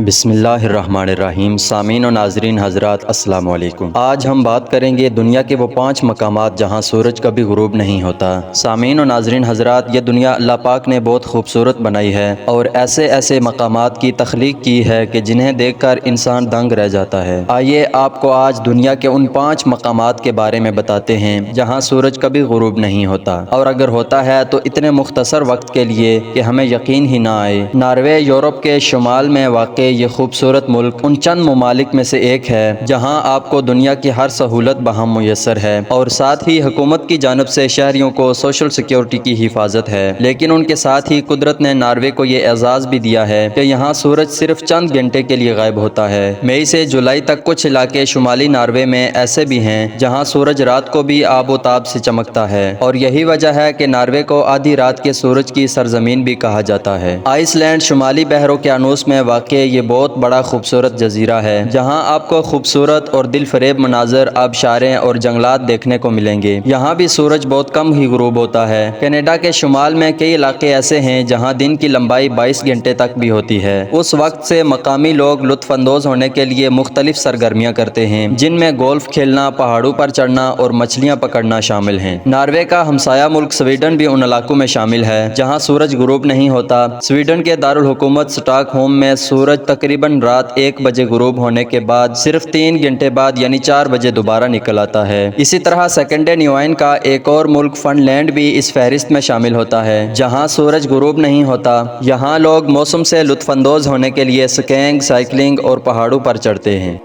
بسم اللہ الرحمن الرحیم۔ سامعین و ناظرین حضرات السلام علیکم۔ آج ہم بات کریں گے دنیا کے وہ 5 مقامات جہاں سورج کبھی غروب نہیں ہوتا۔ سامعین و ناظرین حضرات، یہ دنیا اللہ پاک نے بہت خوبصورت بنائی ہے اور ایسے ایسے مقامات کی تخلیق کی ہے کہ جنہیں دیکھ کر انسان دنگ رہ جاتا ہے۔ آئیے آپ کو آج دنیا کے ان 5 مقامات کے بارے میں بتاتے ہیں جہاں سورج کبھی غروب نہیں ہوتا، اور اگر ہوتا ہے تو اتنے مختصر وقت کے لیے کہ ہمیں یقین ہی نہ آئے۔ ناروے یورپ کے شمال میں واقع یہ خوبصورت ملک ان چند ممالک میں سے ایک ہے جہاں آپ کو دنیا کی ہر سہولت بہم میسر ہے، اور ساتھ ہی حکومت کی جانب سے شہریوں کو سوشل سیکیورٹی کی حفاظت ہے۔ لیکن ان کے ساتھ ہی قدرت نے ناروے کو یہ اعزاز بھی دیا ہے کہ یہاں سورج صرف چند گھنٹے کے لیے غائب ہوتا ہے۔ مئی سے جولائی تک کچھ علاقے شمالی ناروے میں ایسے بھی ہیں جہاں سورج رات کو بھی آب و تاب سے چمکتا ہے، اور یہی وجہ ہے کہ ناروے کو آدھی رات کے سورج کی سرزمین بھی کہا جاتا ہے۔ آئس لینڈ شمالی بحر اوقیانوس میں واقع یہ بہت بڑا خوبصورت جزیرہ ہے جہاں آپ کو خوبصورت اور دل فریب مناظر، آبشاریں اور جنگلات دیکھنے کو ملیں گے۔ یہاں بھی سورج بہت کم ہی غروب ہوتا ہے۔ کینیڈا کے شمال میں کئی علاقے ایسے ہیں جہاں دن کی لمبائی 22 گھنٹے تک بھی ہوتی ہے۔ اس وقت سے مقامی لوگ لطف اندوز ہونے کے لیے مختلف سرگرمیاں کرتے ہیں، جن میں گولف کھیلنا، پہاڑوں پر چڑھنا اور مچھلیاں پکڑنا شامل ہیں۔ ناروے کا ہمسایہ ملک سویڈن بھی ان علاقوں میں شامل ہے جہاں سورج غروب نہیں ہوتا۔ سویڈن کے دارالحکومت اسٹاک ہوم میں سورج تقریباً رات 1 بجے غروب ہونے کے بعد صرف 3 گھنٹے بعد یعنی 4 بجے دوبارہ نکل آتا ہے۔ اسی طرح سیکنڈے نیوائن کا ایک اور ملک فن لینڈ بھی اس فہرست میں شامل ہوتا ہے جہاں سورج غروب نہیں ہوتا۔ یہاں لوگ موسم سے لطف اندوز ہونے کے لیے سکینگ، سائیکلنگ اور پہاڑوں پر چڑھتے ہیں۔